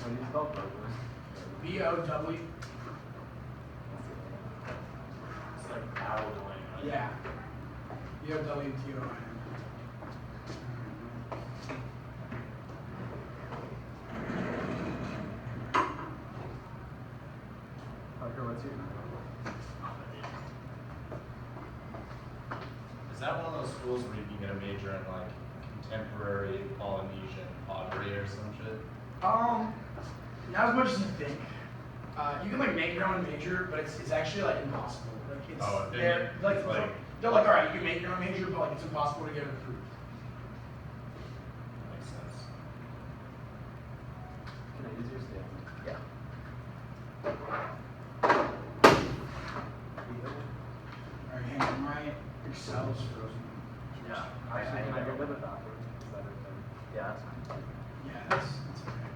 What do you spell burglar? B-O-W. It's like bowling. Yeah. B-O-W-T-O-I-N. Parker, what's your Is that one of those schools where you can get a major in like contemporary Polynesian pottery or some shit? Not as much as you think. You can like make your own major, but it's actually like impossible. Like it's they're like all right, you can make your own major, but like it's impossible to get it approved. Makes sense. Can I use your stand? Yeah. Alright, hang on, my Excel's frozen. Yeah. Actually, can I get them a bathroom? Is that okay? Yeah, that's fine. Yeah, that's okay.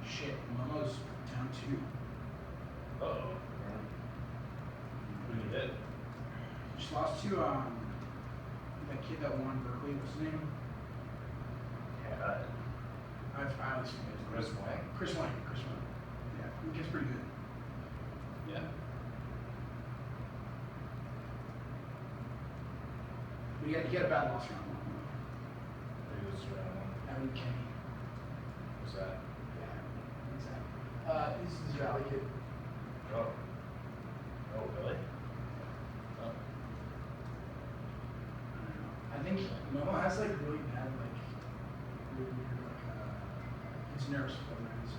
Shit, Momo's down 2. Uh-oh. Who did it? Just lost to that kid that won Berkeley. What's his name? Yeah. I always forget his name. Chris Wang? Chris Wang. Yeah, he gets pretty good. Yeah. But he had a bad loss round 1. Who was around one? Evan Kenny. Who's that? Yeah, exactly. He's the Valley kid. Oh. Oh, really? Oh. I think Momo has like really bad, like, really weird, like, his nerves programs.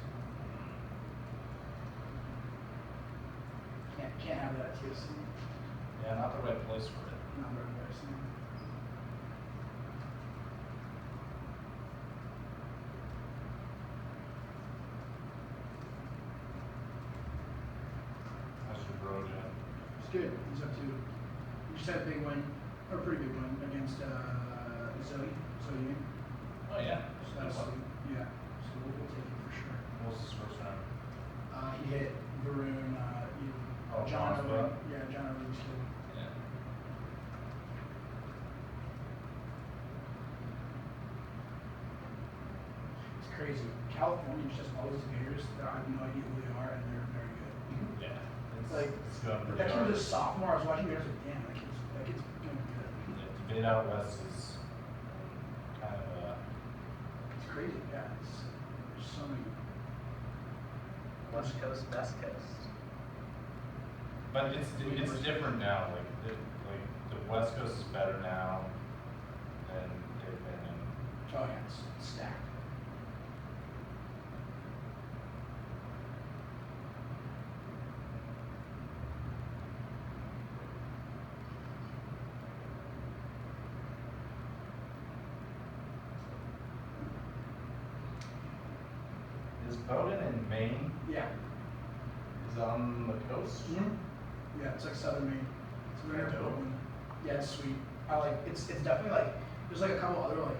Can't have that TFC. Yeah, not the right place for it. Not very embarrassing. How's your bro doing? It's good. He's up to. He just had a big win, or a pretty big win against Zoe. Oh, yeah. So that's yeah. So we'll take it for sure. What was his first round? He hit Varun. John Azbel? Yeah, John Azbel's kid. Yeah. It's crazy. California just has all these debaters that I have no idea who they are, and they're very good. Yeah. It's Like, it's going pretty that kid hard. was a sophomore. I was watching videos like, damn, that kid's doing good. Yeah, debate out west is kind of It's crazy. Yeah, there's so many. West Coast, West Coast. but it's different now. Like the West Coast is better now than they've been in. Oh yeah, it's stacked. Is Bowdoin in Maine? Yeah. Is it on the coast? Yeah, it's like southern Maine. It's very Yeah, dope. open. Yeah, it's sweet. I like. It's definitely like. There's like a couple other like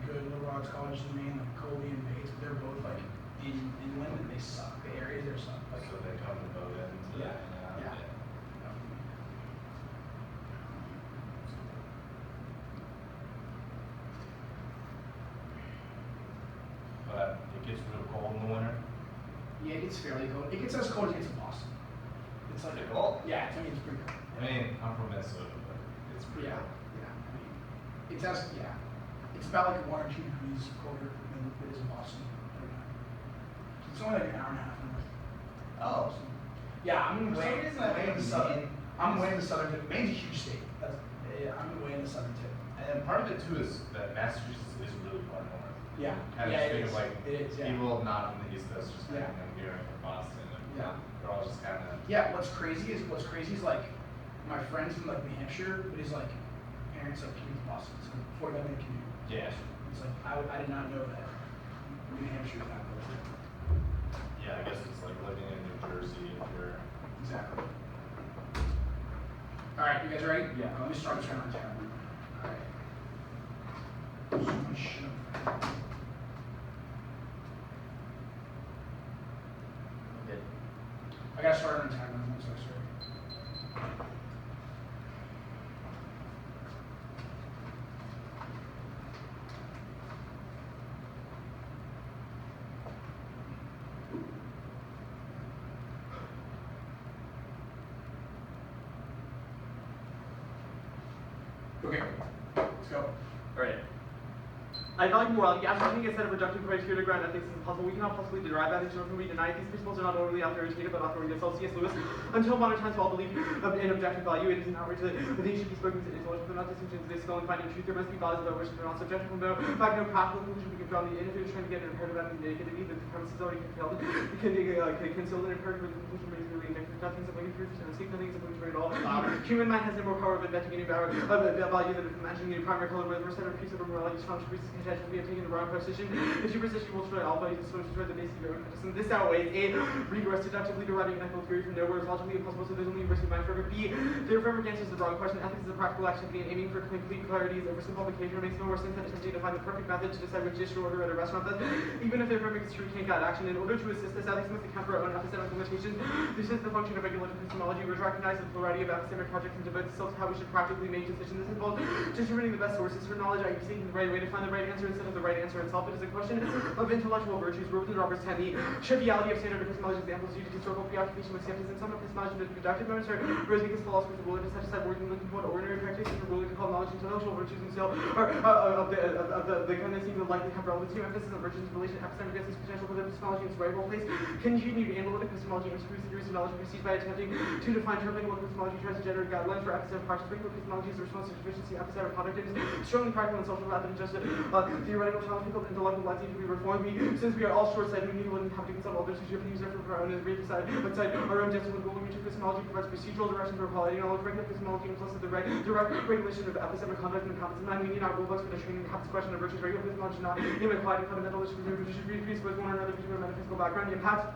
good liberal arts colleges in Maine, like Colby and Bates, but they're both like in inland and they suck. The areas there suck. Like, So they come to Bowdoin to Yeah, hang out. yeah. But it gets real cold in the winter. Yeah, it gets fairly cold. It gets as cold as it gets in Boston. It's like Is it cold? Yeah, to me it's pretty cold. I mean, I'm from Minnesota, but it's Yeah, yeah. I mean, it's about like 1 or 2 degrees colder than it is in Boston right now. It's only like an hour and a half north. Oh. Yeah, I'm For some way reason I in think the southern. Maine I'm way in the southern tip. Maine's a huge state. I'm way in the southern tip. And part of it too is that Massachusetts is really far north. Yeah. And Yeah, I just think it is. of like It is, yeah. people not from the East Coast just Yeah. coming in New York or Boston, and Yeah. they're all just kind of. Yeah, what's crazy is like my friends from like New Hampshire, but his like parents like commute to Boston, so 45-minute commute. Yeah. It's like I did not know that New Hampshire is that close. Yeah, I guess it's like living in New Jersey if you're. Exactly. All right, you guys ready? Yeah. Let me start this round on 10. All right. So much shit. Good. I gotta start on 10 once I start. Okay, let's go. Alright. I value morality. After taking a set of reductive criteria to ground ethics is impossible, we cannot possibly derive ethics from we deny these principles are not orderly authoritative but authoritative. So C.S. Lewis, until modern times, we all believe in objective value. It is an outrage that they should be spoken to intelligence, but not distinctions. They still in finding truth. There must be values about which they are not subjective. From no fact, no practical conclusion we can draw. The individual trying to get an imperative out of the negativity that the premise is already compelled. Concealed an imperative with the conclusion raised really negative. Nothing is a way to escape. Nothing is a way at all. Human mind has no more power of investigating value than imagining a primary color where the first set of pieces of morality is found to be contention. We have taken the wrong position. If you persist, you will destroy alpha. You will destroy the base of your own medicine. This outweighs A, rigorous deductively deriving an ethical theory from nowhere is logically impossible, so there's only a risk of mind forever. B, the affirmative answer is the wrong question. Ethics is a practical activity, and aiming for complete clarity is oversimplification. It makes no more sense than attempting to find the perfect method to decide which dish to order at a restaurant. That even if the affirmative is true, we can't get action. In order to assist this, ethics must account for our own epistemic limitations. This is the function of regulative epistemology, which recognizes the plurality of epistemic projects and devotes itself to how we should practically make decisions. This involves determining the best sources for knowledge. Are you seeking the right way to find the right answer instead of the right answer itself? It is a question of intellectual virtues. Rose and Roberts 10. The triviality of standard epistemology examples due to historical preoccupation with skepticism. Some epistemology is productive moments are rose because philosophers are willing to set aside words and looking for what ordinary practitioners are willing to call knowledge. Intellectual virtues themselves are of the kind that seem to likely have relevance to emphasis on virtues in relation to epistemic against its potential for the epistemology in its rightful place. Continued analytic epistemology aims to produce the theories of knowledge and proceeds by attempting to define terming what epistemology tries to generate guidelines for epistemic practice. Regular epistemology is a response to deficiency epistemic conduct. It is strongly practical and social rather than just theoretical challenge. People intellectual lives need to be reformed. Since we are all short-sighted, we wouldn't have to consult others who should use it for our own and outside our own discipline. Goal epistemology provides procedural direction for quality knowledge. Regular epistemology implicit the direct regulation of epistemic conduct and habits. And we need not rule books for the training habits question of virtues. Regular epistemology is not aim at quality fundamental issues which should be presupposed one another due to a metaphysical background. The impacts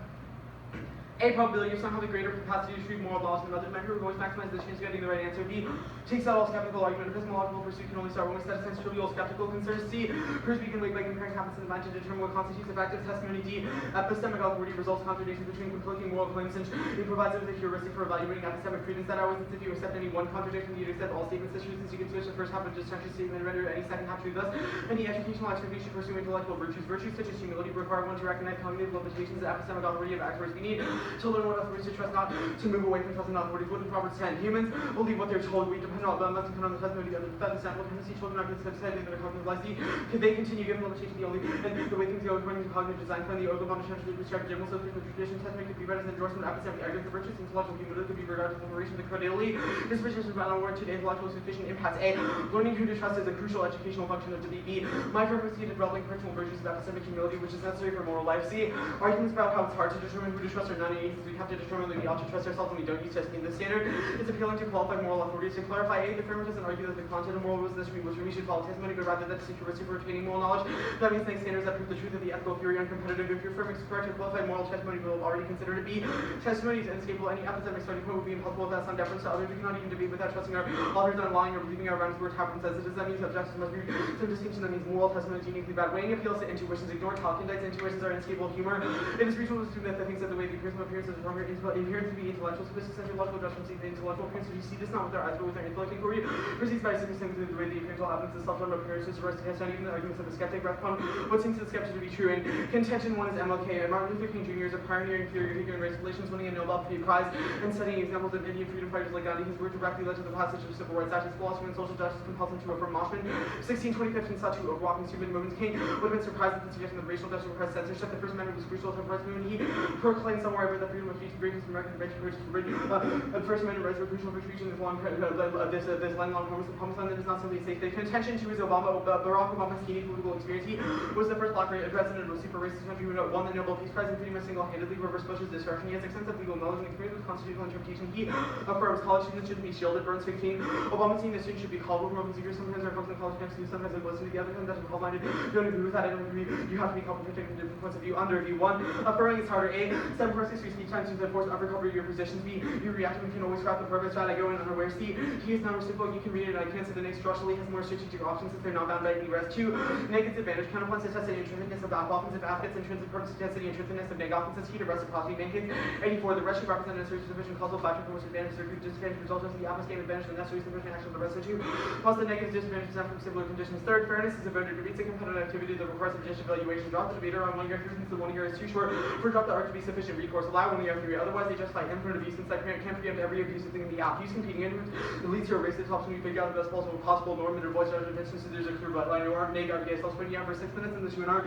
A, probability of somehow the greater capacity to treat moral laws than another measure. We're going to maximize the chance of getting the right answer. B, takes out all skeptical argument. Epistemological pursuit can only start when we set aside trivial skeptical concerns. C, first we can wait by comparing habits and mind to determine what constitutes effective testimony. D, epistemic authority results contradictions between conflicting moral claims, and it provides us with a heuristic for evaluating epistemic credence. That always is if you accept any one contradiction, you accept all statements as true, since you can switch the first half of a disjunctive statement and render any second half true. Thus, any educational activity should pursue intellectual virtues. Virtues such as humility require one to recognize cognitive limitations and epistemic authority of actors. We need to learn what authorities to trust, not to move away from trust and authorities. What does Roberts 10? Humans believe what they're told. We depend on them, must depend on the testimony of the sample tendency. Children are decided that a cognitive license. Could they continue given limitations the only and the way things go according to cognitive design plan? The order of to describe general social tradition testimony could be read as an endorsement of epistemic arguments of virtues. Intellectual humility could be regarded as liberation of the credulity. Disposition by word to the intellectual sufficient impacts. A, learning who to trust is a crucial educational function of debate. B, my purpose is developing personal virtues of epistemic humility, which is necessary for moral life. C, arguments about how it's hard to determine who to trust or not. We have to determine that we ought to trust ourselves and we don't use testing. The standard is appealing to qualified moral authorities. To clarify, A, the firm doesn't argue that the content of moral rules necessarily which we should follow testimony, but rather that it's a heuristic for obtaining moral knowledge. That means make standards that prove the truth of the ethical theory uncompetitive. If your firm is correct, qualified moral testimony will already consider it. B, testimony is inescapable. Any epistemic starting point would be impossible without some deference to others. We cannot even debate without trusting our authors on lying or believing our rounds word happens as it is. That means objections must be some distinction. That means moral testimony is uniquely bad. Weighing appeals to intuitions. Ignore talk indicts. Intuitions are inescapable humor. It is reasonable to assume that the things that the way the person of appearance as a stronger inherent to be intellectual, sophisticated logical judgment, the intellectual appearance. You see this not with our eyes, but with our intellect inquiry. Proceeds by significantly the way the appearance evidence is self-done appearances arrest against not even the arguments of the skeptic, breath upon what seems to the skeptic to be true. In contention, one is MLK, and Martin Luther King Jr. is a pioneering theory of human race relations, winning a Nobel Prize and setting examples of Indian freedom fighters like Gandhi. His work directly led to the passage of civil rights act. His philosophy and social justice compelled him to affirm Moshman. 1625 and statute of walking stupid movements. King would have been surprised at the suggestion that racial justice requires censorship. The First Amendment was crucial to the First Amendment. He proclaimed somewhere over the freedom of speech, greatest American invention, which the First Amendment rights were crucial for reaching this land-long promised land that is not simply safe. The contention to his Barack Obama's key political experience. He was the first black president of a super racist country who won the Nobel Peace Prize and pretty much single-handedly reversed Bush's destruction. He has extensive legal knowledge and experience with constitutional interpretation. He affirms college students shouldn't be shielded. Burns 15. Obama saying that students should be called over Roman secrets. Sometimes our folks in college camps do, sometimes they listen together, sometimes they're call-minded. Don't agree with that, I don't agree. You have to be complimentary from different points of view. Under view 1, affirming is harder. A, 7 persons free speech times to enforce undercover your positions. B, you react and can always scrap the purpose. Right, I go in unaware. C, he is non-reciprocal, you can read it and I can't. So the next structurally has more strategic options since they're not bound by any rest. 2, negates advantage. Counterpoints attested intrinsicness of back offensive affects intrinsic purpose attested intrinsicness of neg offenses. Heat of reciprocity maintains. 84, the rest should represent a necessary sufficient causal factor from which advantage circuit disadvantage results as the opposite game advantage the necessary sufficient action of the rest of 2. Plus the negative disadvantage stem from similar conditions. 3rd, fairness is a voter debates a competitive activity that requires objective evaluation. Drop the debater on 1 year since the 1 year is too short for drop the arc to be sufficient recourse. Allow 1 year theory. Otherwise they justify infinite abuse since that can't preempt every abusive thing in the app. Use competing inputs. It leads to a race that helps when you figure out the best possible normative voice intervention. So there's a clear line or neg RPS. I'll spend for 6 minutes in the 2 and R.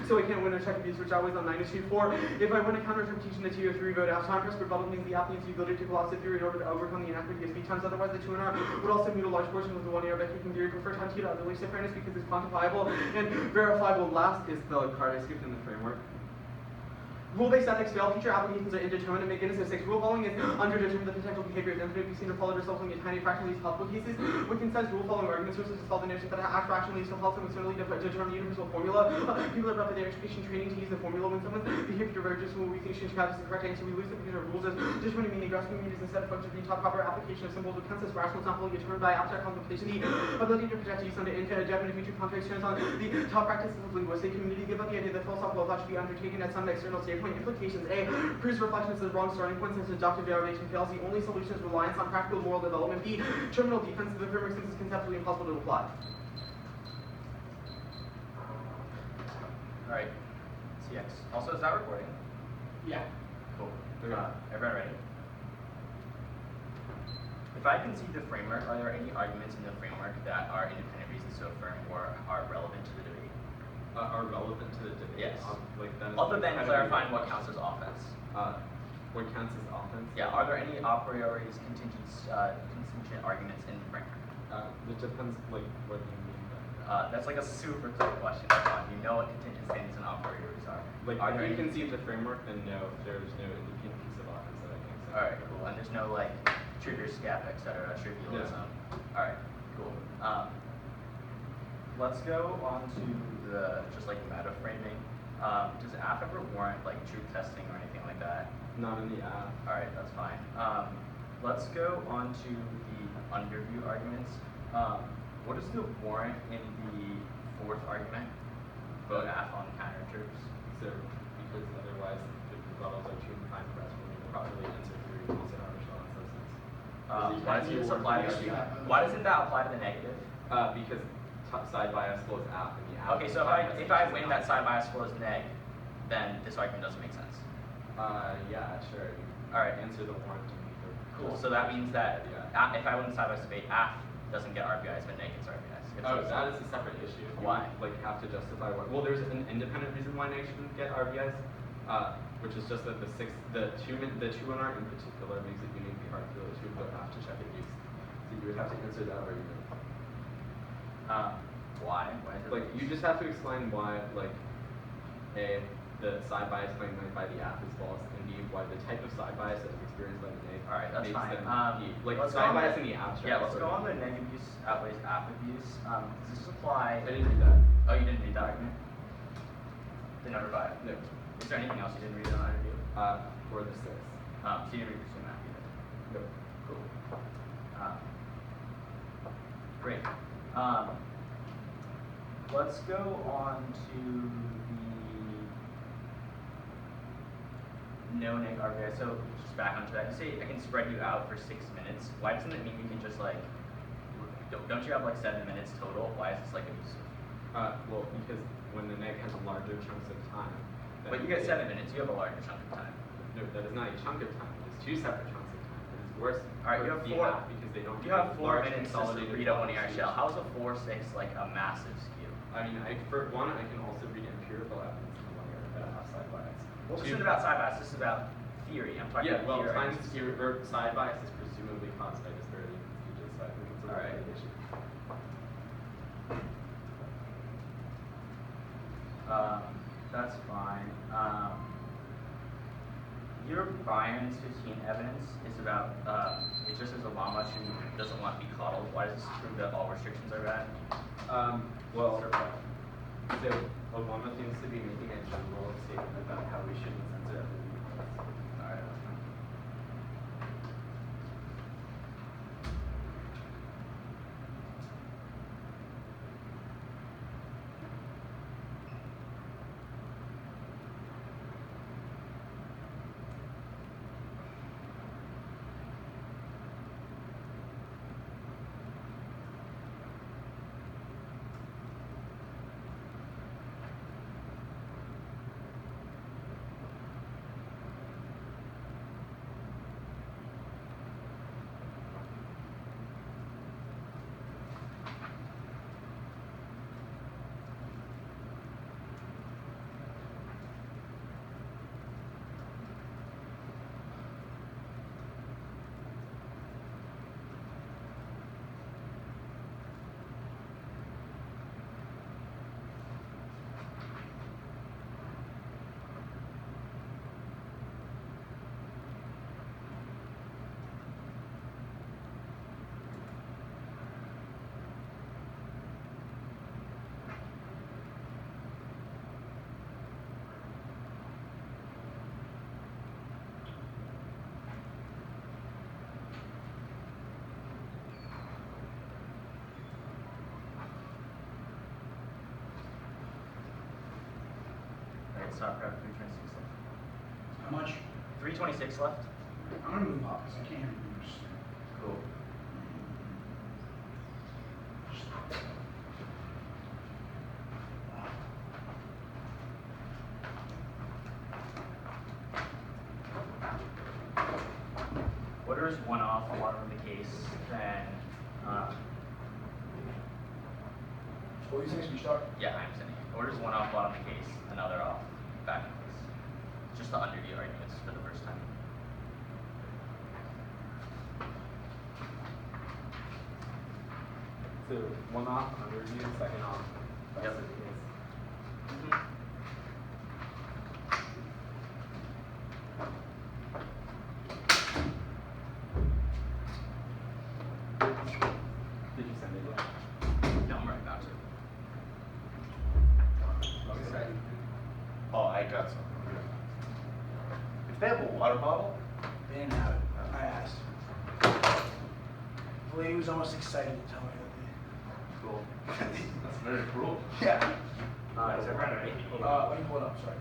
So I can't win or check abuse, which always on 9-2-4. If I win a counter interpretation, the 2 or 3 vote out. Time press rebuttal means the app needs the ability to collapse the theory in order to overcome the inequity of speed times. Otherwise the 2 and R would also mute a large portion of the 1 year by kicking theory. Prefer time to other ways of fairness because it's quantifiable and verifiable. Last is the card I skipped in the framework. Rule-based ethics fail. Future applications are indeterminate. McGinnis of 6. Rule following is underdetermined. The potential behavior is infinite. We've seen it followed resulting in tiny fraction of these possible cases. We can sense rule following argument sources to solve the notion that act rationally still helps them externally determine the universal formula. People have rapid their education training to use the formula when someone's behavior diverges from what we think should have is the correct answer. We lose the picture of rules as determining meaning. Grasping meanings instead of functions being taught proper application of symbols with consensus rational is not fully determined by abstract contemplation. The ability to project use under definite future context turns on the top practices of linguistic community. Give up the idea that philosophical thought should be undertaken at some external standpoint. Implications. A, proves reflections of the wrong starting point since deductive derivation fails. The only solution is reliance on practical moral development. B, terminal defense of the framework since it's conceptually impossible to apply. Alright, CX. Also, is that recording? Yeah. Cool. Everyone ready? If I concede the framework, are there any arguments in the framework that are independent reasons to affirm or are relevant to the debate? Are relevant to the debate. Yes. Other than clarifying what counts as offense. What counts as offense? Yeah. Are there any a priori contingent arguments in the framework? It depends, like, what you mean by that's like a super quick question. You know what contingent statements and a prioris are. Like, are if there you any... conceive the framework, then no, there's no independent piece of offense that I can say. Alright, cool. And there's no, like, trigger scap, etc., trivialism. Yeah. Alright, cool. Let's go on to the, just like meta framing. Does app ever warrant like truth testing or anything like that? Not in the app. Alright, that's fine. Let's go on to the underview arguments. What is the warrant in the 4th argument? Vote app on counter interps. So, because otherwise the rebuttals are too fine for us when we properly answer theory rules in our response substance. Why doesn't that apply to the negative? Because side bias flows app in the app. Okay, so if I win that side bias flows neg, then this argument doesn't make sense. Yeah, sure. Alright. Answer the warrant. Cool. So that means that if I win the side bias debate, app doesn't get RBIs, but neg gets RBIs. That is a separate issue. Why? You like have to justify what? Well, there's an independent reason why neg shouldn't get RBIs, which is just that the two and R in particular makes it uniquely hard for those who don't have to check abuse. So you would have to answer that argument. Why? Like, you just have to explain why, like, A, the side bias claim made by the app is false, and B, why the type of side bias that is experienced by the neg Alright, that's makes fine. them like, let's side bias in the abstract. Yeah, let's go on the neg abuse outweighs app abuse. Does this apply? I didn't read that. Oh, you didn't read that argument? The number 5? No. Is there anything else you didn't read on that review? For the 6. So you didn't read the map either? No. Cool. Great. Let's go on to the no neg RBI. So just back onto that. You say I can spread you out for 6 minutes. Why doesn't it mean we can just like? Don't you have like 7 minutes total? Why is this like abusive? Well, because when the neg has larger chunks of time. But you get 7 minutes. You have a larger chunk of time. No, that is not a chunk of time. It is 2 separate chunks of time. It is worse. All right, you have for 4 half because they don't. You have 4 large minutes to consolidated read a linear processes. shell. How is a 4-6 like a massive skew? I mean, for one, I can also read empirical evidence in the linear that have side bias. Well, this isn't about side bias. This is about theory. I'm talking Yeah, about well, theory. time skew or side bias is presumably caused by disparity in speeches, so I think it's a All right. related issue. That's fine. Your Bayern's 15 evidence is about, it just says Obama who doesn't want to be coddled. Why does this prove that all restrictions are bad? Well, so Obama seems to be making a general statement about how we shouldn't censor everything. All right. Stop, grab 326 left. How much? 326 left? I'm gonna move up because I can't hear you. Cool. Order is 1 off on bottom of the case, then What do you think? Start? yeah, I'm sending it. Order is 1 off bottom of the case, another off back in case. Just the underview arguments for the first time. So 1 off under review, 2nd off. That's Yep. the case. Did you send it yet? No, I'm right about to. Okay. Oh, I got some. If they have a water bottle, They didn't have it. I asked. The lady was almost excited to tell me that cool. That's very cruel. they. Yeah. Is everyone ready? Let me pull it up. Sorry.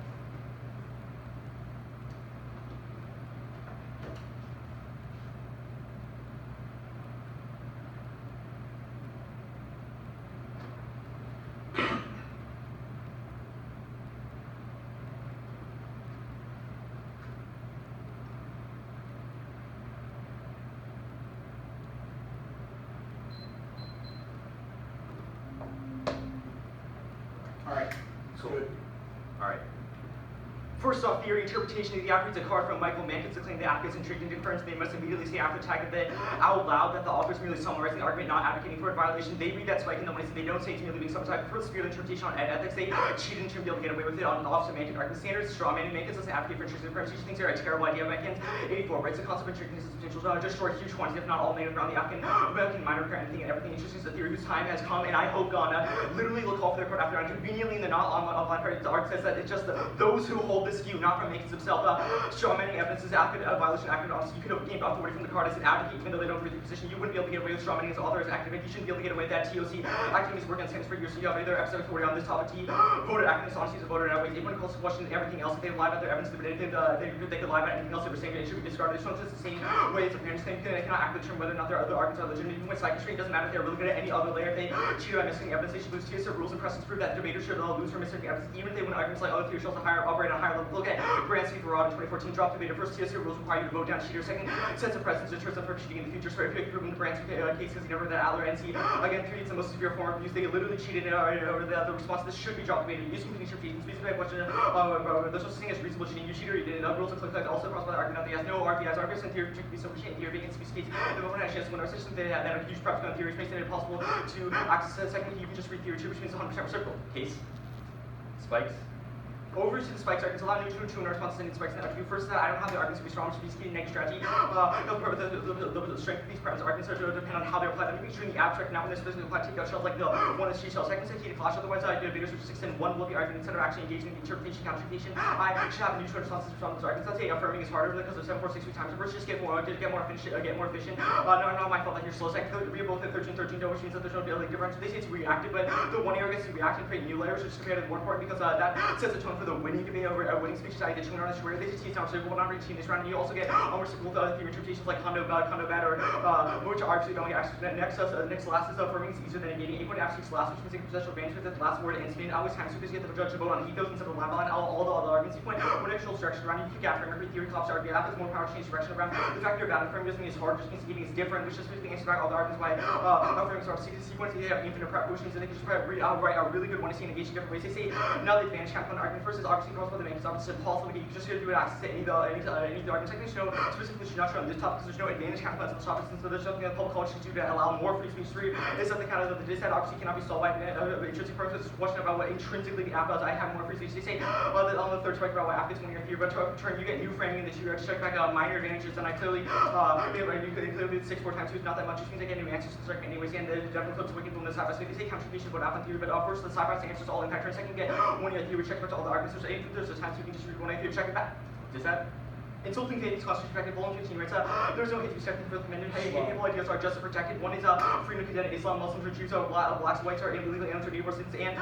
All right. Cool. Good. All right. First off, theory interpretation of the app reads a card from Michael Mann to claim the app is intriguing difference. They must immediately say after tag of it out loud that the author is merely summarizing the argument, not advocating for a violation. They read that spike in the money, so they don't say it's merely being some type of severe interpretation on ethics. They cheat and be able to get away with it on off semantic argument standards. Straw man and Mankins doesn't advocate for intrinsic difference. She thinks they're a terrible idea. Mankins 84 writes the concept of intricacy potential to destroy huge quantities, if not all, native around the African minor current anything and everything. Interesting is the theory whose time has come, and I hope gonna literally will call for their court after conveniently in the not online part. The art says that it's just those who hold this you, not from Mankins himself. Strong many evidences, violation, accurate, honesty. You could have gained authority from the card as an advocate, even though they don't agree with your position. You wouldn't be able to get away with strong many as author as academic. You shouldn't be able to get away with that. TOC, acting is working on sentence for years. So you have either episode 40 on this topic. T, voted academics, honesty is a voter in outweighs. Anyone calls to question everything else. If they lie about their evidence, they could lie about anything else they were saying. It should be discarded. This one's just the same way as a parent's thing. They cannot accurately determine whether or not their other arguments are legitimate. Even with psychiatry, it doesn't matter if they're really good at any other layer. If they cheat by missing evidence, they should lose. TSR rules and precedents prove that debaters should lose for missing evidence, even if they win arguments like other theory shows operate on a higher level. Look at Bransky Farad in 2014 dropped debater. First, TSR rules require you to vote down cheater. Second, sets of precedents deterrence them from cheating in the future. So if you proven the Bransky case because he never read that Adler NC. Again, three, it's the most severe form of abuse. They literally cheated over the response to this should be dropped debater. Use completing your fees. Please by question. There's such thing as reasonable cheating. You cheater, you did rules and click also crossed by the argument that they has no RPIs. RPIs and theory to be so machine theory against speech case. The moment has chance to win our system, they have a huge practical theory, which makes it impossible to access. Secondly, you can just read theory too, which means 100% reciprocal. Case. Spikes. Overuse of the spikes arguments, a lot of neutral to in response to any spikes in the attribute. First, that I don't have the arguments to be strong, which means key negative strategy. The strength of these patterns arguments are to depend on how they're applied. Let me make sure in the abstract, not when they're specifically applied to take out shells like the one is G shell. Second, say key to clash. Otherwise, I do videos which just extend one will be argument instead of actually engaging in the interpretation, counterpretation. I should have neutral responses from those arguments. Let's say affirming is harder because of 7, 4, 6 times. First, just get more efficient. Not my fault that you're slow. Second, we are both at 13, which means that there's no ability difference. They say it's reactive, but the one here gets to react and create new layers, which is created more important because that sets the tone for the winning debate over winning speech society. The two on this where they teach now, so we're not reaching this round. You also get reciprocal theory interpretations like condo bad, or which are actually don't get access to. Next last is affirming is easier than negating. Anyone actually last, which means a possessional advantage with the last word and spin. I always time so because you get the judge to vote on ethos instead of line by line. All the other arguments you point when actual structure around you kick after every theory collapse argument. That is more power change direction around. The fact you're bad affirming doesn't mean it's hard, just means giving is different, which just means the answer back all the arguments why affirming are sequence they have infinite prep, which means that they can just write a really good one to see engage in different ways. They say now the advantage camp on argument first is obviously crossed by the main because obviously impossible. You just do it access to any of the arguments. Technically, specifically should not show on this topic because there's no advantage counterparts on the topics, and so there's nothing that public college should do to allow more free speech. Three is something kind of the dissent obviously cannot be solved by intrinsic purposes. Question about what intrinsically the app does. I have more free speech. They say on the third strike about what app is when you're here, but to turn you get new framing that you check back minor advantages, and I clearly clearly 6 4 times 2 is not that much. Which means I get new answers to the strike anyways. And the definitely close to wicked from the sci-fi. So they say contribution about app and theory, but first the sci-fi answers all impact. And second, get one theory check back to all the arguments. There's a time so you can just read one theory check it back. Does that? Insulting hate is constitutional protected. Volume 15 writes there's no hate to be protected for the commanded. Hateful ideas are just protected. One is freedom to condemn Islam, Muslims, or Jews, blacks, whites are illegal aliens or neighbor citizens. And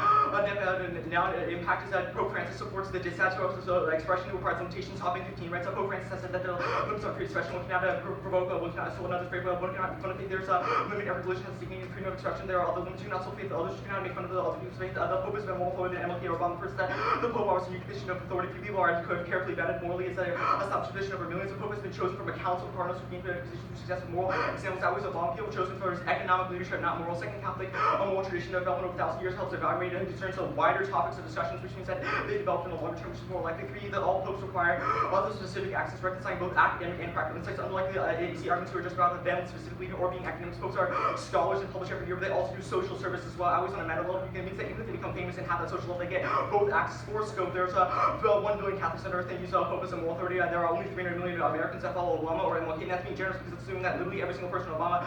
now impact is that Pope Francis supports the dissatisfaction expression who requires limitations. Hopping 15 writes Pope Francis has said that the limits are pretty special. One cannot provoke, one cannot assault another's faith, one cannot make fun of faith. There's a limit every religion has dignity and freedom of expression. There are other limits who not so faith, others who cannot make fun of the other people's faith. The Pope has been more forward than MLK or Obama. First, that the Pope offers a unique position of authority. Few people are carefully vetted morally. It's a established tradition over millions of Pope has been chosen from a council of cardinals who came to a position to success with moral examples. Always a long people chosen for his economic leadership, not moral. Second, Catholic moral tradition developed over 1,000 years helps evaluate and discern some wider topics of discussions, which means that they developed in the longer term, which is more likely. Three, that all popes require other specific access, reconciling both academic and practical insights. Unlike the AC arguments who are just about them specifically or being academics, popes are scholars and publish every year, but they also do social service as well. Always on a meta level, it means that even if they become famous and have that social level, they get both access for scope. There's 1 billion Catholics on earth. They use Pope as a moral authority. There are only 300 million Americans that follow Obama or MLK. That's being generous because it's assuming that literally every single person in Obama,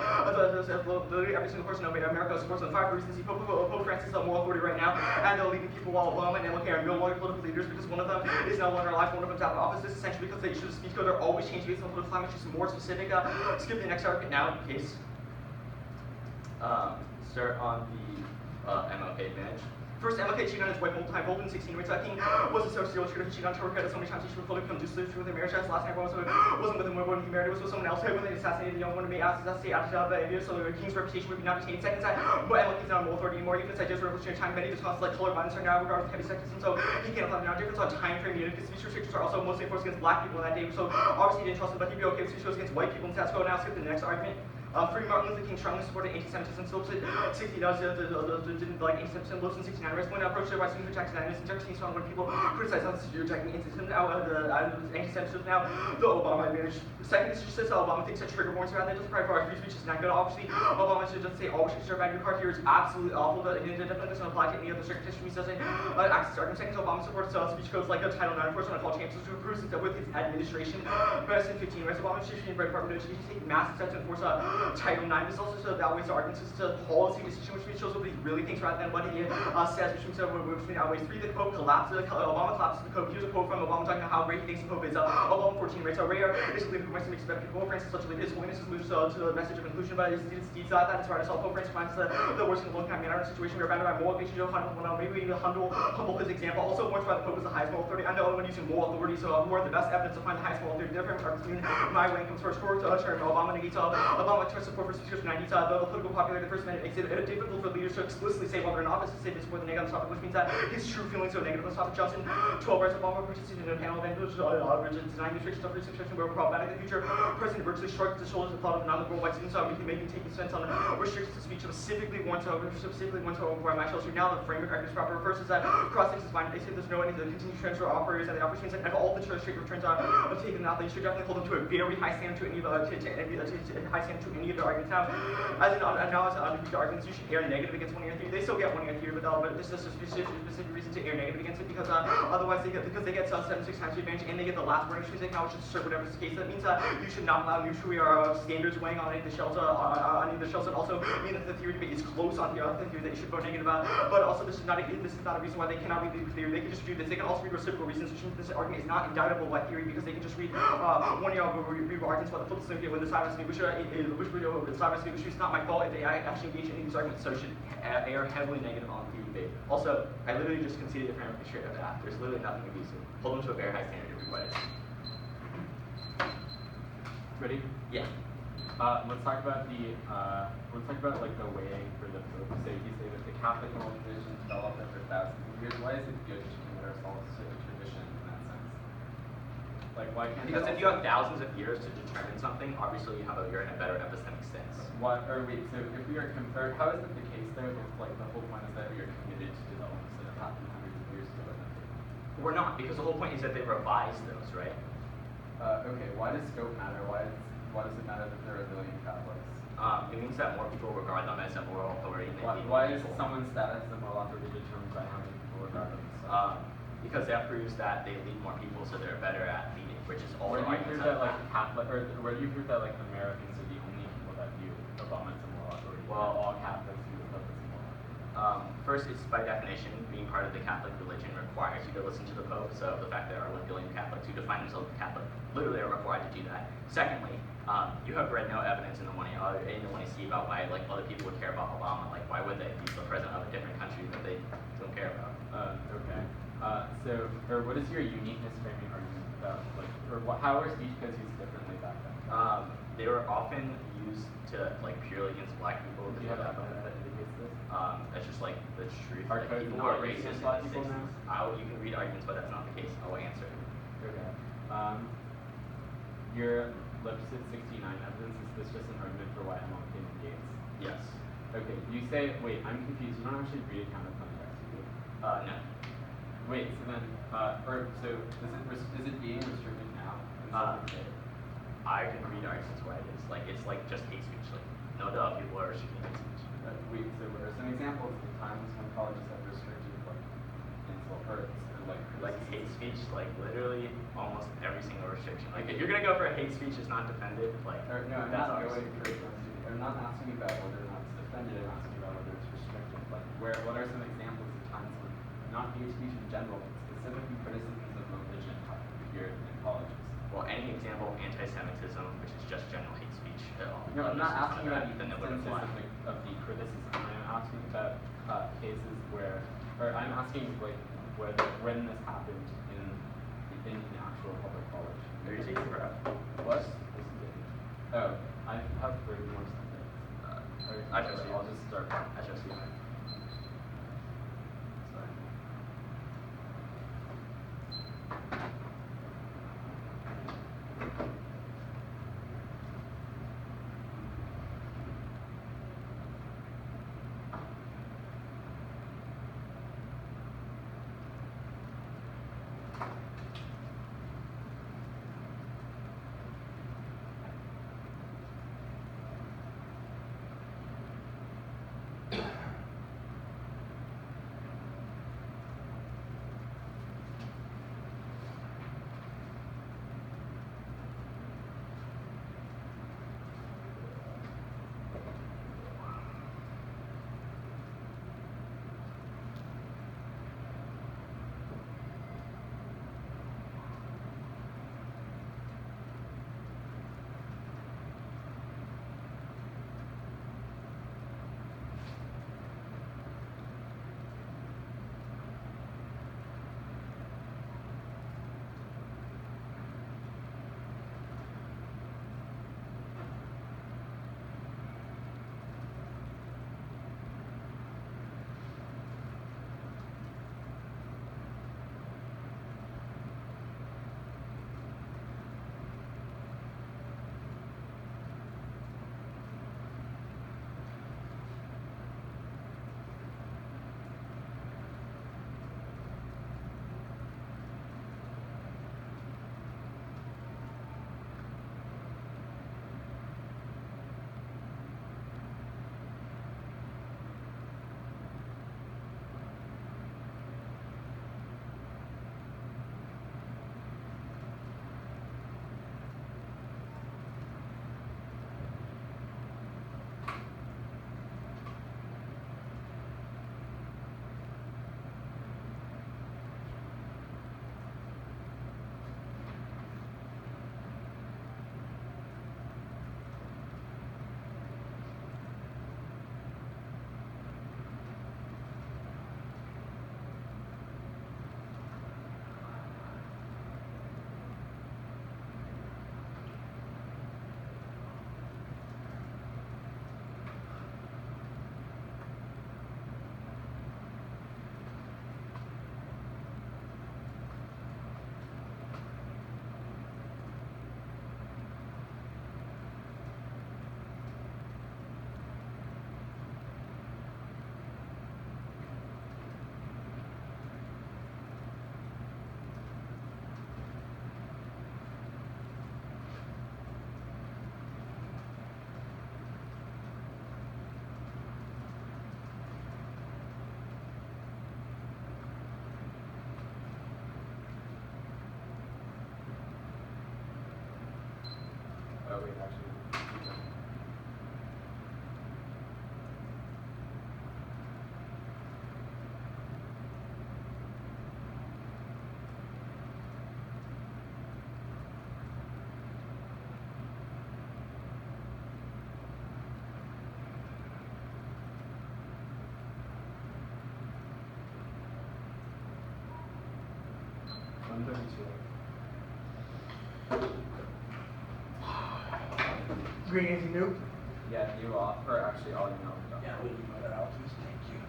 literally every single person in America supports them. 5 reasons. Pope Francis is a moral authority right now, and they're leading people while Obama and MLK are no longer political leaders because one of them is no longer alive, one of them's out of office. This is essentially because the issues of speech code are always changing based on political climate, which is more specific. Skip the next argument now, in case. Start on the MLK bench. First, MLK cheated on his wife multiple times. Bolton, 16, writes King was a serial cheater who cheated on her credit so many times he should fully become dissolute with their marriage. His last night wasn't with him when he married. It was with someone else. When they assassinated the young woman, made assassinate out of so the King's reputation would be not detained. Second side, but MLK is not a moral authority anymore. Even if I just revolutionary time, many of his concepts like color violence are now regarded as heavy sexism, so he can't apply now difference on time frame unit because speech restrictions are also mostly enforced against black people in that day. So obviously he didn't trust him, but he'd be okay with speech against white people in Tasco. Now skip to the next argument. Free Martin Luther King strongly supported anti-Semitism. Slopes at 60 didn't like anti-Semitism. Lives in 69. Rest when approached by students attacking Zionists and Jefferson strong when people criticize us, you're attacking anti-Semitism. Now anti-Semitism. Now the Obama advantage. Second, this just says Obama thinks that trigger warnings around that doesn't probably for our free speech is not good. Obviously, Obama should just say all we should serve your card here is absolutely awful. But it definitely doesn't apply to any other circuit history. He doesn't access argument. Second, Obama supports speech codes like the Title IX enforcement called chances to improve with his administration. President 15. Rest Obama administration and Department of Education take massive steps to enforce Title IX is also so that way so arguments is a policy decision, which means shows what he really thinks rather than what he says, which means outweighs 3. The Pope collapses. Obama collapses the Pope. Here's a quote from Obama talking about how great he thinks the Pope is. Obama 14 rates are rare. It's a leader who makes expect people. Francis such a leader. His holiness is moves to the message of inclusion, but his deeds that is right. So Pope Francis finds the worst in the long time manner in a situation we are bounded by moral patience. Maybe even humble his example. Also warns why the Pope is the highest moral authority. I know when using moral authority, so who are the best evidence to find the highest moral authority. Different between my way comes first court term. Obama negates Obama expressed support for speakers from 90s. The political popularity the first minute makes it difficult for leaders to explicitly say whether or not this is safe for the negative topic, which means that his true feelings are negative on this topic. Johnson, 12 hours Obama participated in a panel of English denying restrictions of free expression were problematic in the future. President virtually shrugged his shoulders and thought of non-liberal white students making taking stance on restrictions of speech specifically warned to where my shelter. Now the framework is proper. First is that cross-sex is fine. They say there's no any of the continued transfer operators and the operators and all the straight returns are taken out. They should definitely hold them to a very high standard to any of high standard to any of their arguments. Now, as an analysis on the arguments, you should air negative against one of your theory. They still get one of your theory, but this is a specific reason to air negative against it because otherwise they get 7-6 times the advantage and they get the last word which they can which is assert whatever is the case. That means you should not allow mutually or standards weighing on any of the shells and also mean that the theory debate is close on the theory that you should vote negative about. But also this is not a reason why they cannot read the theory. They can just read this. They can also read reciprocal reasons, which means this argument is not indictable by theory because they can just read one of your arguments about the flip side when the side has me, which is not my fault if they actually engage in these arguments. So it should air heavily negative on theory debate. Also, I literally just conceded the framework straight up that. There's literally nothing to be said. Hold them to a very high standard, everybody. Ready? Yeah. Let's talk about like the weighing for the Pope. So you say that the Catholic moral tradition developed over thousands of years. Why is it good to commit ourselves to a tradition in that sense? Like why can't because if you have thousands of years to determine something, obviously you're in a better epistemic sense. What or wait, so if we are compared, how is it the case though if like the whole point is that we are committed to developments that have happened hundreds of years ago? We're not, because the whole point is that they revise those, right? Okay, why does scope matter? Why does it matter that there are a billion Catholics? It means that more people regard them as a moral authority. Why is someone's status a moral authority determined by how many people regard them? Because that proves that they lead more people, so they're better at leading, which is all. Where do you prove that like Catholic, or where do you prove that like Americans are the only people that view Obama as a moral authority? Well, all Catholics view the Pope as a moral authority. First, it's by definition, being part of the Catholic religion requires you to listen to the Pope. So the fact that there are 1 billion Catholics who define themselves as Catholic literally are required to do that. Secondly, you have read no evidence in the one you see about why like other people would care about Obama. Like why would they? He's the president of a different country that they don't care about. Okay. Or what is your uniqueness framing argument about, like, how are speech codes used differently back then? They were often used to like purely against black people. Do you have evidence that indicates this? That's just like the truth. Are like, codes people not are used racist against black people now? You can read arguments, but that's not the case. I will answer. Okay. Your Lipset 69 evidence, is this just an argument for why MLK negates? Yes. Okay, you say, wait, I'm confused. You don't actually read kind of context, do you? No. Wait, so then, is it being restricted now? I can read arguments why it is. Like, it's like just hate speech. Like, no doubt people are restricting hate speech. Wait, so what are some examples of times when colleges have restricted, like, insult or like hate speech, like literally almost every single restriction. Like if you're gonna go for hate speech is not defended, like no, I'm that's not ours. I'm not asking about whether or not it's defended, I'm asking about whether it's restricted. Like what are some examples of times when not hate speech in general, but specifically criticisms of religion have appeared in colleges? Well, any example of anti-Semitism, which is just general hate speech at all. No, I'm not asking about the instances of the criticism. I'm asking about cases where, or I'm asking like when this happened in an actual public college. Are you taking a breath? What? Oh, I have 30 more seconds. I trust you. I'll just start. I trust you. Sorry. Oh wait, actually. Green, anything new? Yeah, you off, or actually all you know. Yeah, will you email that out, please? Thank you.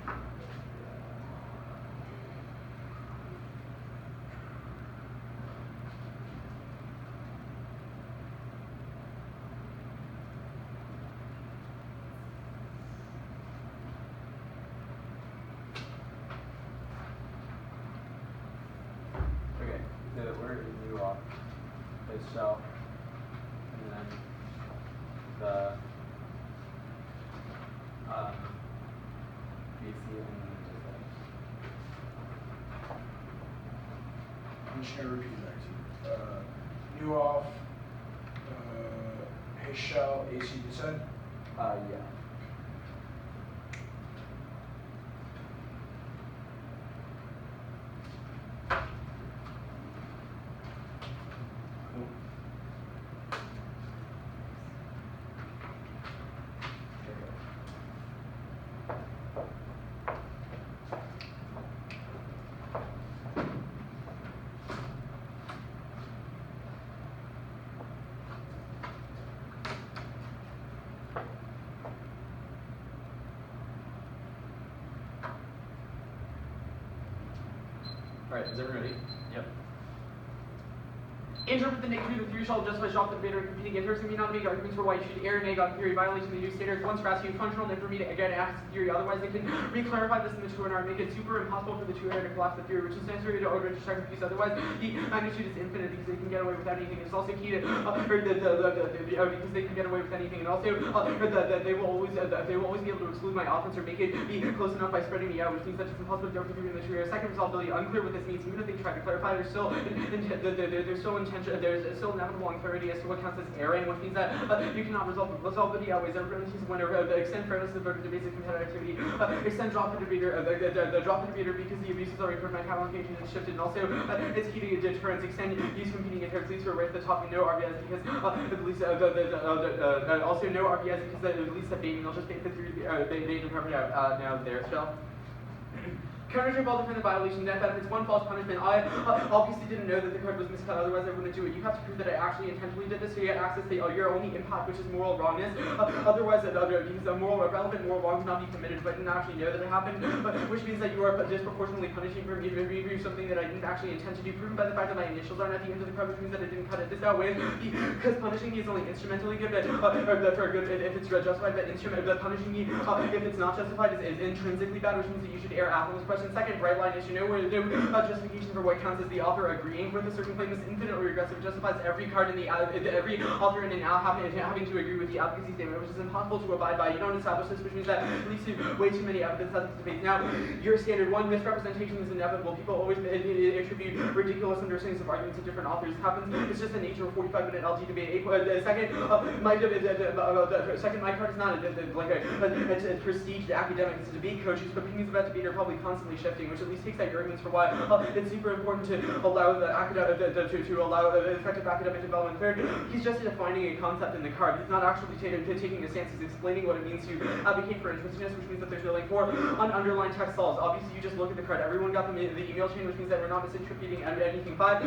Okay, so the word is you off is shell, and then the BC and then just I'm just gonna repeat that to you. New off, hey shell, AC descent. yeah. Cool. Alright, is everyone ready? Yep. Interpret the negative of the theory shall justify shop the debater and competing interps and may not make arguments for why you should err neg on theory violation of the use standards. Once grasping functional and for me to again ask the theory, otherwise they can re-clarify this in the 2NR and make it super impossible for the 2NR to collapse the theory, which is necessary to order to start the piece. Otherwise, the magnitude is infinite because they can get away with anything. It's also key to because they can get away with anything, and also they will always be able to exclude my offense or make it be close enough by spreading me out, which means that it's impossible to jump the theory in the 2NR. Second resolvability, unclear what this means. Even if they try to clarify, there's still there's still inevitable unclarity as to what counts as erring, which means that you cannot resolve the outweighs everyone sees when extend fairness to the voter debates and competitive activity, extend drop the debater, drop the debater because the abuse is already proven, my capital allocation is shifted, and also it's key to deterrence, extend use competing interps, leads to a right at the top, and no RBS because at least also no RBS because at least the baiting, they'll just bait the theory, bait and cover it out. Now there, spell. Countertrip all defendant violation, death benefits, one false punishment. I obviously didn't know that the code was miscut, otherwise I wouldn't do it. You have to prove that I actually intentionally did this to get access to your only impact, which is moral wrongness. Otherwise, because a relevant moral wrong cannot be committed, but I didn't actually know that it happened, which means that you are disproportionately punishing for me to review something that I didn't actually intend to do, proven by the fact that my initials aren't at the end of the code, which means that I didn't cut it. This outweighs because punishing me is only instrumentally good, for good if it's justified, but punishing me if it's not justified is intrinsically bad, which means that you should err after this question. Second, bright line issue, no justification for what counts as the author agreeing with a certain claim is infinite or regressive. It justifies every card in the every author in an having to agree with the advocacy statement, which is impossible to abide by. You don't establish this, which means that leads to way too many evidence debates. Now, your standard one, misrepresentation is inevitable. People always attribute ridiculous understandings of arguments to different authors. It happens. It's just the nature of 45-minute LG debate. Second, my card is not a prestige academic. It's a debate coach whose opinions about debate are probably constantly shifting, which at least takes out your arguments for why it's super important to allow the allow effective academic development. Third, he's just defining a concept in the card. He's not actually taking a stance. He's explaining what it means to advocate for intrinsic, which means that there's really four underlying text solves. Obviously, you just look at the card. Everyone got the email chain, which means that we're not misattributing anything. Five,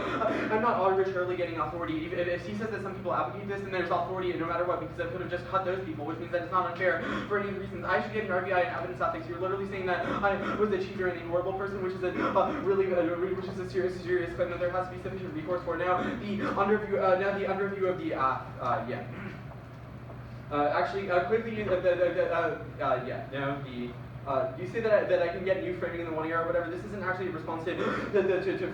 I'm not arbitrarily getting authority. If he says that some people advocate this, then there's authority, no matter what, because I could have just cut those people, which means that it's not unfair for any of the reasons. I should get an RBI in evidence ethics. You're literally saying that I was a cheater and a horrible person, which is a which is a serious claim that there has to be sufficient recourse for. Now the underview of the quickly you say that I can get new framing in the 1 year or whatever. This isn't actually a response to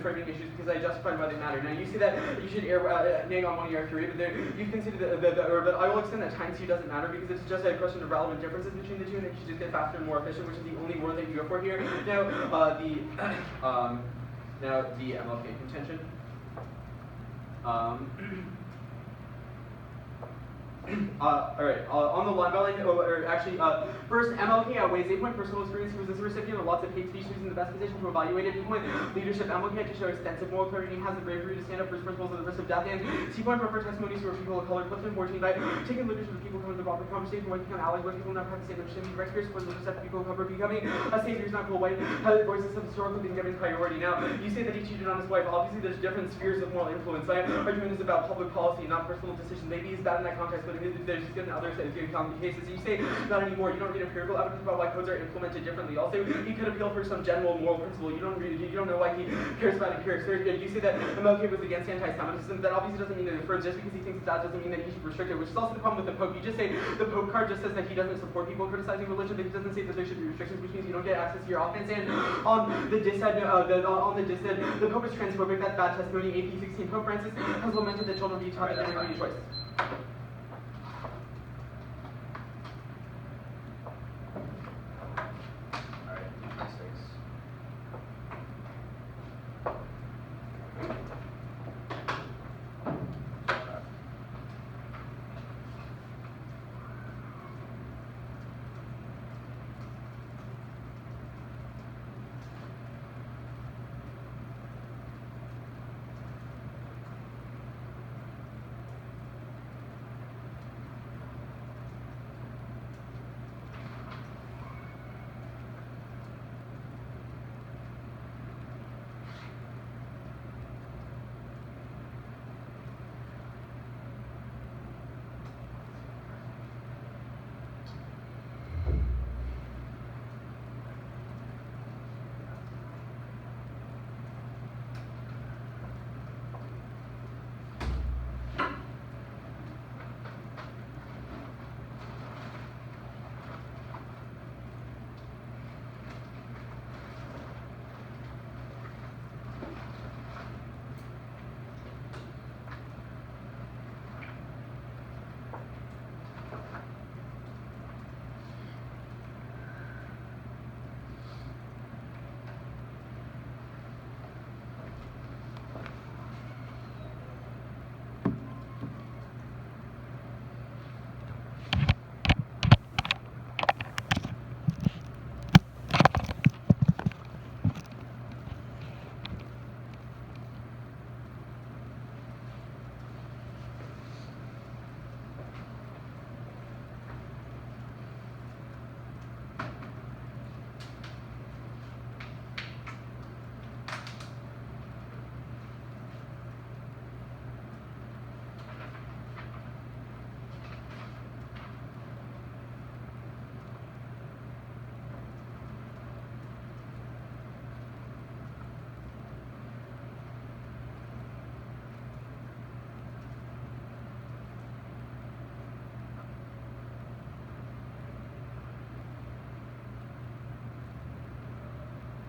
framing issues because I justified why they matter. Now you say that you should neg on 1 year theory, but you consider but I will extend that time to you doesn't matter because it's just a question of relevant differences between the two, and you should just get faster and more efficient, which is the only word that you go for here. Now the MLK contention. On the line ballot, first, MLK outweighs 8 point personal experience. He was the recipient of lots of hate speech. He was in the best position to evaluate it. 2 point leadership. MLK had to show extensive moral clarity. He has the bravery to stand up for his principles at the risk of death. And C point for testimonies who are people of color. Clifton 14 by taking leadership of people coming to the proper conversation, when become allies, when people not practicing understanding the right here, support leadership of people of color, becoming a savior, not cool white, voices of historical being given priority. Now, you say that he cheated on his wife. Obviously, there's different spheres of moral influence. I am arguing this about public policy, not personal decision. Maybe he's bad in that context, but there's just good in other cases. You say not anymore. You don't read empirical evidence about why codes are implemented differently. Also, he could appeal for some general moral principle. You don't know why he cares about empirics. You say that MLK was against anti-Semitism. That obviously doesn't mean that it affirms. Just because he thinks that doesn't mean that he should restrict it. Which is also the problem with the Pope. You just say the Pope card just says that he doesn't support people criticizing religion, but he doesn't say that there should be restrictions, which means you don't get access to your offense. And on the dissent, the Pope is transphobic. That's bad testimony. AP 16. Pope Francis has lamented that children be taught that they don't have a choice.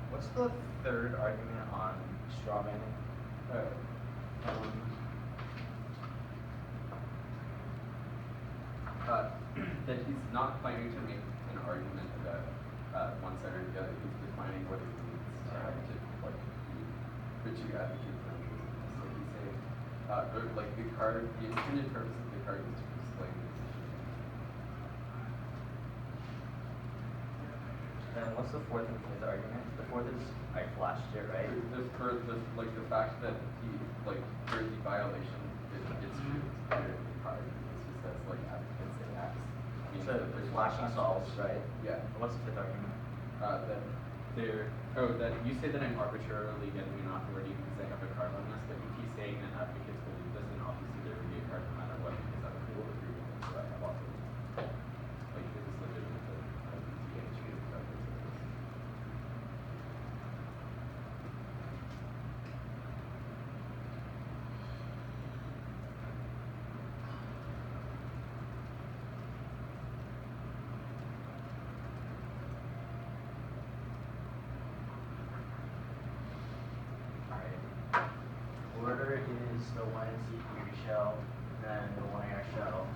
What's the third argument on straw manning? That he's not planning to make an argument about one side or the other. He's defining what it means to advocate for inclusiveness. Like he's saying, the intended purpose of the card is to explain this issue. Then what's the fourth and fifth argument? The fourth is I flashed it, right? The fact that for the violation, it's true. It's clear in the card. It's just that's advocates and acts. So there's flashing solves, right? Yeah. And what's the fifth argument? That you say that I'm arbitrarily getting an authority because I have a card on this, but if he's saying that advocates believe this, then obviously there would be a card no matter what because other people would agree with it. So I have authority. This is legitimate that DA treated cards as this. Order is the one in C3 shell, then the one AR shell,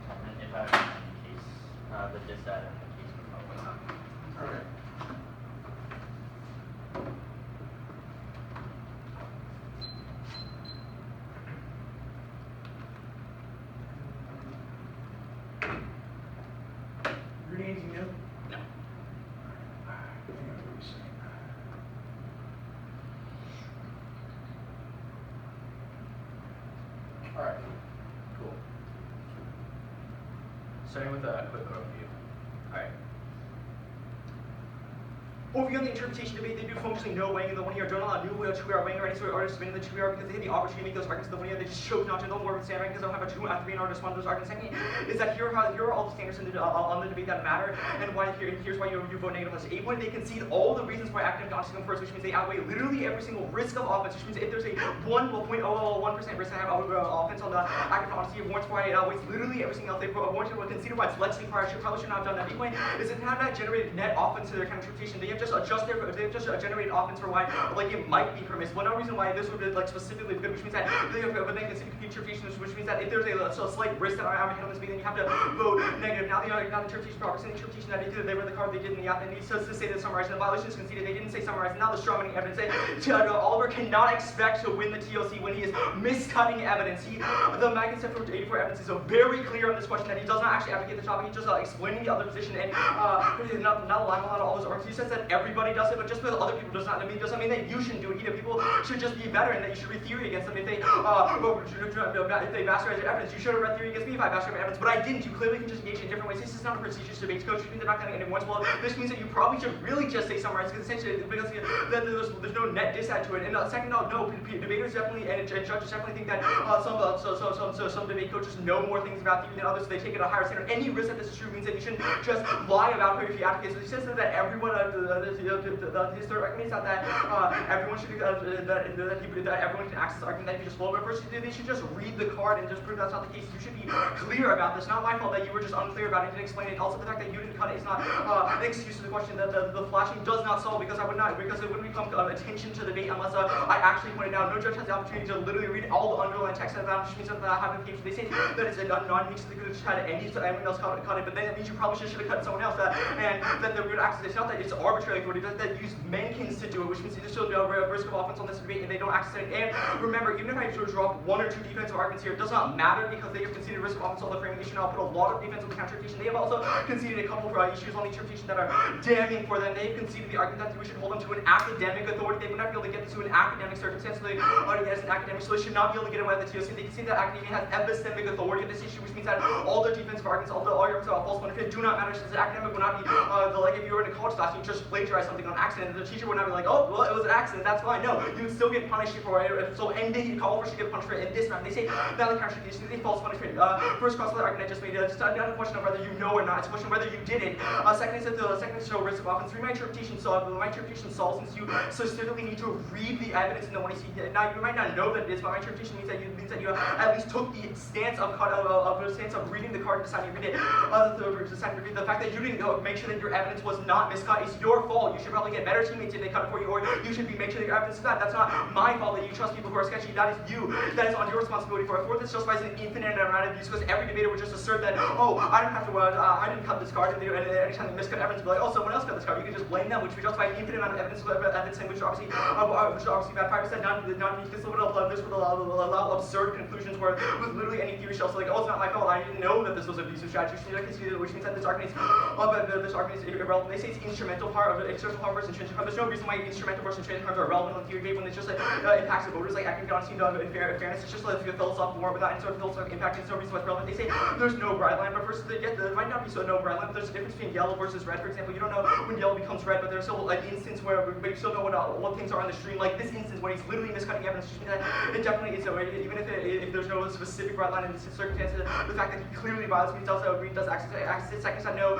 and then if I have in case the dissat and the case would probably not. Okay. Alright, cool. Starting with a quick overview. Alright. Overview on the interpretation debate, they do functionally no weighing in the 1 year, don't allow new 2-hour weighing or any sort of artist spin in the 2-hour because they have the opportunity to make those arguments in the 1 year, they just chose not to, no more of stand right because they don't have a 2 and 3 and artist one of those arguments. Secondly, is that here are all the standards on the debate that matter, and why here's why you vote negative on this 8 point. They concede all the reasons why academic honesty comes first, which means they outweigh literally every single risk of offense, which means if there's a 1.001% risk to have offense on the academic honesty, it warrants why it outweighs literally every single else. They warrant it, conceded why it's lexically prior, probably should not have done that. 8 point is it have not generated net offense to their kind of interpretation. They have just generated offense for why like it might be permissible. No reason why this would be like specifically good, which means that they have but then consider interpretation, which means that if there's a slight risk that I'm handling this, then you have to vote negative. Now the interpretation progress and the interpretation that they read the card they did in the app, and he says to say that summarized, and the violation is conceded, they didn't say summarized. Now the straw manning evidence. Oliver cannot expect to win the TLC when he is miscutting evidence. The magnet set for 84 evidence is very clear on this question that he does not actually advocate the topic, he's just explaining the other position and not relying on all those arguments. He says that everybody does it, but just because other people doesn't mean that you shouldn't do it either. People should just be better and that you should read theory against them. If they bastardize their evidence, you should have read theory against me if I bastardized my evidence, but I didn't. You clearly can just engage in different ways. This is not a prestigious debate coach, which means they're not going to get any points. Well, this means that you probably should really just say summarize because essentially there's no net disadd to it. And second, no, debaters definitely and judges definitely think that some debate coaches know more things about theory than others, so they take it at a higher standard. Any risk that this is true means that you shouldn't just lie about it if you advocate. So he says that everyone his third argument is not that everyone should that everyone can access the argument that you just flow. But first, they should just read the card and just prove that's not the case. You should be clear about this. Not my fault that you were just unclear about it and didn't explain it. Also, the fact that you didn't cut it is not an excuse to the question that the flashing does not solve because it wouldn't become attention to the debate unless I actually pointed out. No judge has the opportunity to literally read all the underlying text of that, which means that I haven't case. They say that it's a non-unique, so they could have just had anyone else cut it, but then it means you probably should have cut someone else and that they're good access. It's not that it's arbitrary authority, that use Menkins to do it, which means there's still no risk of offense on this debate and they don't access it. And remember, even if I sort of drop 1 or 2 defensive arguments here, it does not matter because they have conceded risk of offense on the framing issue. I'll put a lot of defensive counter-interpretation. They have also conceded a couple of issues on the interpretation that are damning for them. They've conceded the argument that we should hold them to an academic authority. They would not be able to get this to an academic circumstance, so they as an academic, so they should not be able to get away with the TOC. They can see that academia has epistemic authority of this issue, which means that all their defensive arguments, all the arguments about false benefit do not matter since the academic would not be like if you were in a college class and you just plagiarize something on accident, the teacher would not be like, oh, well, it was an accident, that's fine. No, you would still get punished for it. So, and they call for should get punished for it in this round. They say valid counter-interpretation, they false punishment. First cross the argument I just made, it's not a question of whether you know or not, it's a question of whether you did it. Second is that the second is show risk of offense. 3, my interpretation solves since you specifically need to read the evidence in the one you see. Now, you might not know that it is, but my interpretation means that you at least took the stance of reading the card and deciding to read it. The fact that you didn't make sure that your evidence was not miscut is your fault. You should probably get better teammates if they cut it for you, or you should make sure that your evidence is not. That's not my fault that you trust people who are sketchy. That is you. That is on your responsibility for it. Fourth, this justifies an infinite amount of abuse because every debater would just assert that, oh, I didn't cut this card, and anytime they miscut evidence, be like, oh, someone else cut this card. You can just blame them, which would justify an infinite amount of evidence, which obviously bad. 5% non-unique. This would allow absurd conclusions where with literally any theory shell, so like, oh, it's not my fault. I didn't know that this was abusive strategy, which means that this argument is irrelevant. They say it's instrumental part of external harm versus intrinsic harm. There's no reason why instrumental versus intrinsic harms are relevant on the theory debate when it's just like impacts of voters, like academic honesty and fairness. It's just like a philosophical war without any sort of philosophical impact. There's no reason why it's relevant. They say there's no bright line, but first there might not be so no bright line. But there's a difference between yellow versus red. For example, you don't know when yellow becomes red, but there's still an instance where but you still know what things are on the stream. Like this instance when he's literally miscutting evidence, just means that it definitely is. So even if there's no specific bright line in this circumstance, the fact that he clearly violates me does access it. Second, I know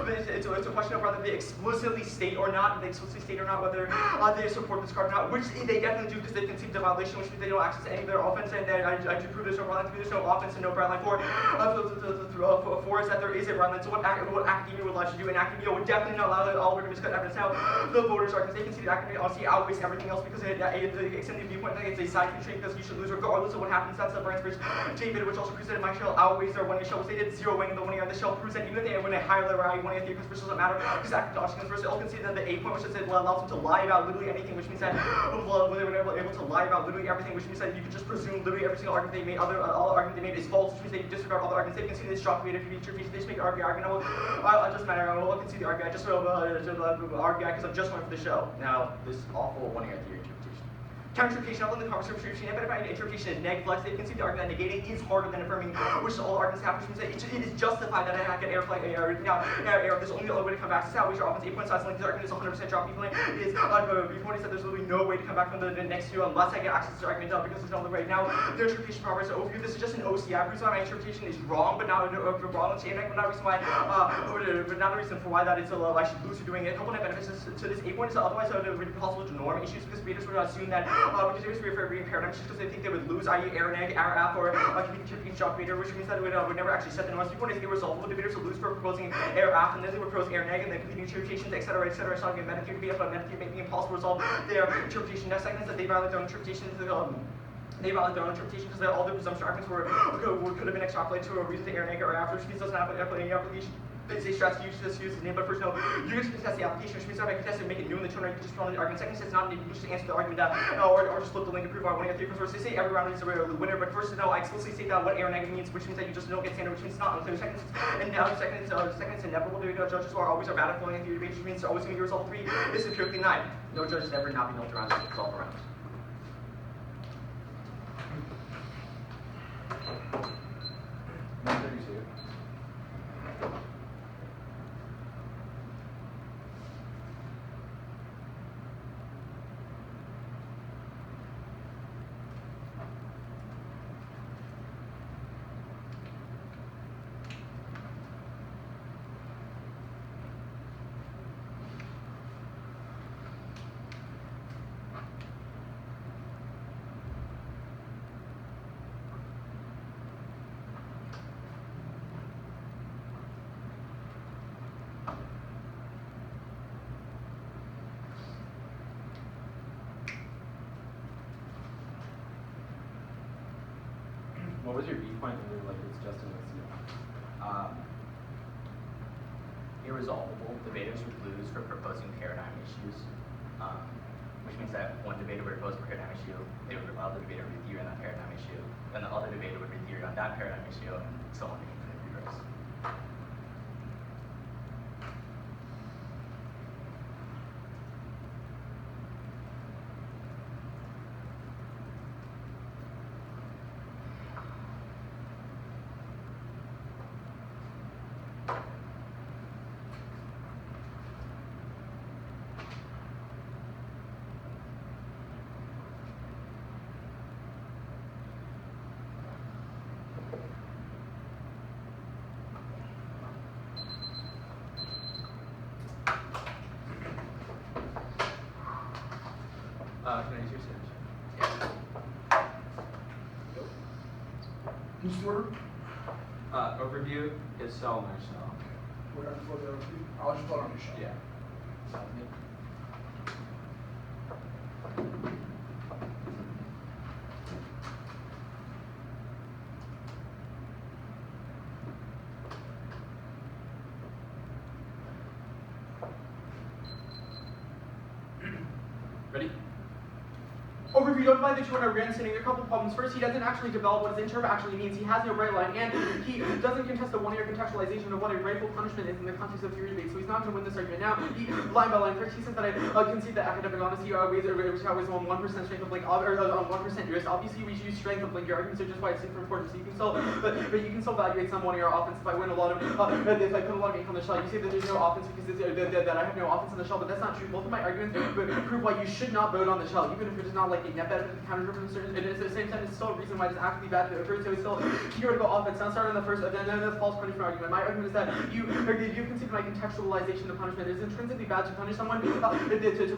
it's a question of whether they explicitly state or not. Whether they support this card or not, which they definitely do because they concede the violation, which means they don't access any of their offense. And I do prove there's no bright line. There's no offense and no bright line. 4 is that there is a bright line. So what academia would allow you to do, and academia would definitely not allow all to miscut evidence. Now the voters are because they concede academia honestly outweighs everything else because they extend the viewpoint that it's a side constraint because you should lose regardless of what happens. That's the branch bridge David, which also proves that my shell outweighs their 1 year shell, which they did 0 weighing in the 1 year. The shell proves that even if they win a higher level value 1 year theory because doesn't matter because academic honesty comes first. They'll concede that the 8 point, which says it allows them to lie about literally anything, which means that they were able to lie about literally everything, which means that you can just presume literally every single argument they made, all argument they made is false, which means they can disregard all the arguments. They can see this shock creative feature. They just make an RBI argument. It doesn't matter. I will concede the RBI just RBI because I'm just one for the show. Now this awful 1 year theory interpretation. Counter-interpretation, not only the conversation, but if I interpretation is neg flex, you can see the argument that negating is harder than affirming, which is all arguments have, which means that it is justified that I get error. There's only the other way to come back to salvage your offense 8 point size length. This argument is 100% drop. Viewpoint is that there's literally no way to come back from the next two unless I get access to the argument done because there's no other way. Now, the interpretation properties are overview. This is just an OCI. Reason why my interpretation is wrong, but not wrong. But not a reason why, but not a reason for why that it's I should lose for doing it. A couple of benefits to this 8 point is that otherwise it would be possible to norm issues because readers would assume that because they were reading paradigms just because they think they would lose, i.e. error neg, error app, or contributing shock meter, which means that it would never actually set the norms. 3 point is irresolvable. Debaters would lose for proposing error app, and then they would propose error neg, and then competing interpretations, etc., etc. It's not even meta theory debate, but meta theory making it impossible to resolve their interpretation. Next second is that they violate their own interpretation. They violate their own interpretation because all their presumption arguments could have been extrapolated to a reason to error neg or after, which means doesn't have any application. They say strats use this name, but first no, you can contest the application, which means that if I contest it and make it new in the tuner, you can just run the argument. Second, it's not you can just answer the argument or just flip the link to prove our winning at 3 first. They say every round is a winner, but first no, I explicitly state that what error negative means, which means that you just don't get standard, which means it's not unclear. Second, it's inevitable. Judges who are always bad at flowing through debate, which means always going to be result 3 is empirically 9. No judge has ever not been able to round resolve around. What was your viewpoint when you were like, it's just an OCI? Irresolvable. Debaters would lose for proposing paradigm issues, which means that one debater would propose a paradigm issue, they would allow the debater to read theory on that paradigm issue, then the other debater would read theory on that paradigm issue, and so on to infinite regress. Can I use your search? Can you store? Overview is shell, no shell. We're going to float the overview. I'll just float on your shell. Yeah. Sounds good. Ready? Overview, don't divide the two on a grandstanding. There are a couple problems. First, he doesn't actually develop what his interp actually means. He has no bright line, and he doesn't contest the one-year contextualization of what a rightful punishment is in the context of theory debate, so he's not going to win this argument. Now, he, line by line, first he says that I concede that academic honesty weighs on 1% strength of link, or on 1% risk. Obviously, we use strength of link. Your arguments are just why it's super important. So you can still, but you can still evaluate some one-year offense if I win a lot of, if I put a lot of ink on the shell. You say that there's no offense because that I have no offense in the shell, but that's not true. Both of my arguments prove why you should not vote on the shell, even if it does not like a net benefit to counter from certain. It is at the same time, it's still a reason why it's actively bad to occur. So it's still theoretical offense. Now, starting on the first, then the false punishment argument. My argument is that you consider my contextualization of punishment. It is intrinsically bad to punish someone to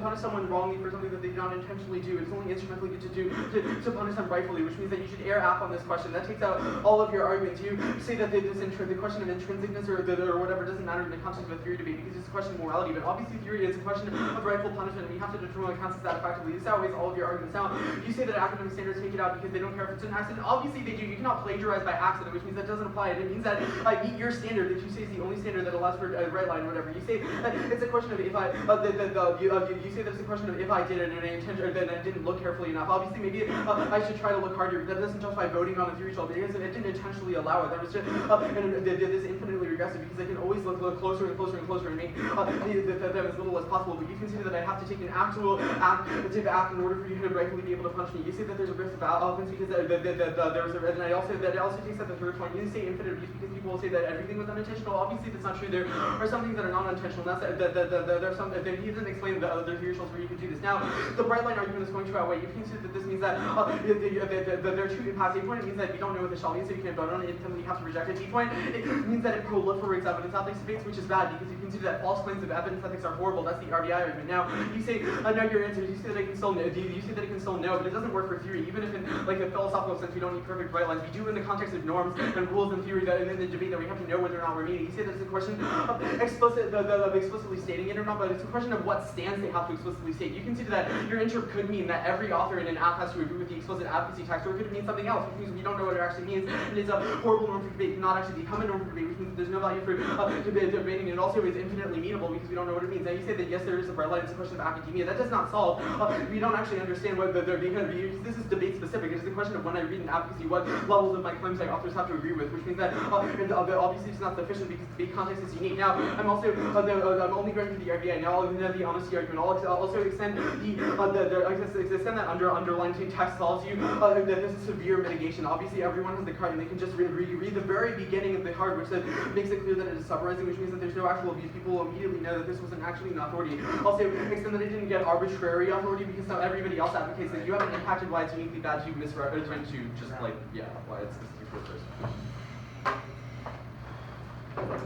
punish someone wrongly for something that they did not intentionally do. It is only instrumentally good to punish them rightfully, which means that you should err app on this question. That takes out all of your arguments. You say that the question of intrinsicness or whatever doesn't matter in the context of a theory debate because it's a question of morality. But obviously, theory is a question of rightful punishment, and you have to determine what counts as that effectively. This outweighs all of your arguments. Now, you say that academic standards take it out because they don't care if it's an accident. Obviously, they do. You cannot plagiarize by accident, which means that doesn't apply. It means that I meet your standard that you say is the only standard that allows for a red line or whatever. You say that it's a question of if I you say that it's a question of if I did it and then I didn't look carefully enough. Obviously, maybe I should try to look harder. That doesn't justify voting on a theory shell because it didn't intentionally allow it. That was just this infinitely regressive because I can always look closer and closer and closer and make them as little as possible. But you consider that I have to take an actual active act in order for you to rightfully really be able to punish me. You say that there's a risk of offense because there's a, and I also takes that the third point. You say infinite abuse because people will say that everything was unintentional. Obviously, that's not true. There are some things that are not unintentional. That's there's some. He doesn't explain the other theories where you can do this. Now, the bright line argument is going to outweigh. You can see that this means that there are two past A point. It means that if you don't know what the shell means, so you can't vote on it. You have to reject it. B point. It means that it proliferates evidence ethics debates, which is bad because you can see that false claims of evidence ethics are horrible. That's the RBI argument. Now, you say now your answer. You say that it can still know. You say that it can still know, but it doesn't work for theory. Even if in like a philosophical sense, we don't need perfect bright lines. We do in the context of norms and rules and theory that, and in the debate that we have to know whether or not we're meaning. You say that it's a question of explicitly stating it or not, but it's a question of what stance they have to explicitly state. You can see that your interp could mean that every author in an app has to agree with the explicit advocacy text, or it could mean something else, which means we don't know what it actually means, and it's a horrible norm for debate. It cannot actually become a norm for debate, which means there's no value for debating, and also it's infinitely mutable because we don't know what it means. Now you say that yes, there is a bright line, it's a question of academia. That does not solve. We don't actually understand what they're being. This is debate specific. It's the question of when I read an advocacy, what levels of my claims my authors have to agree with, which means that obviously it's not sufficient because the context is unique. Now I'm also I'm only going to the RBI. Now I'll the honesty argument. I'll also extend extend that underlying text tells you that this is severe mitigation. Obviously everyone has the card and they can just read the very beginning of the card, which makes it clear that it is summarizing, which means that there's no actual abuse. People will immediately know that this wasn't actually an authority. Also extend that it didn't get arbitrary authority because now everybody else advocates that you haven't impacted why it's uniquely bad to misrepresent to just like why it's just first.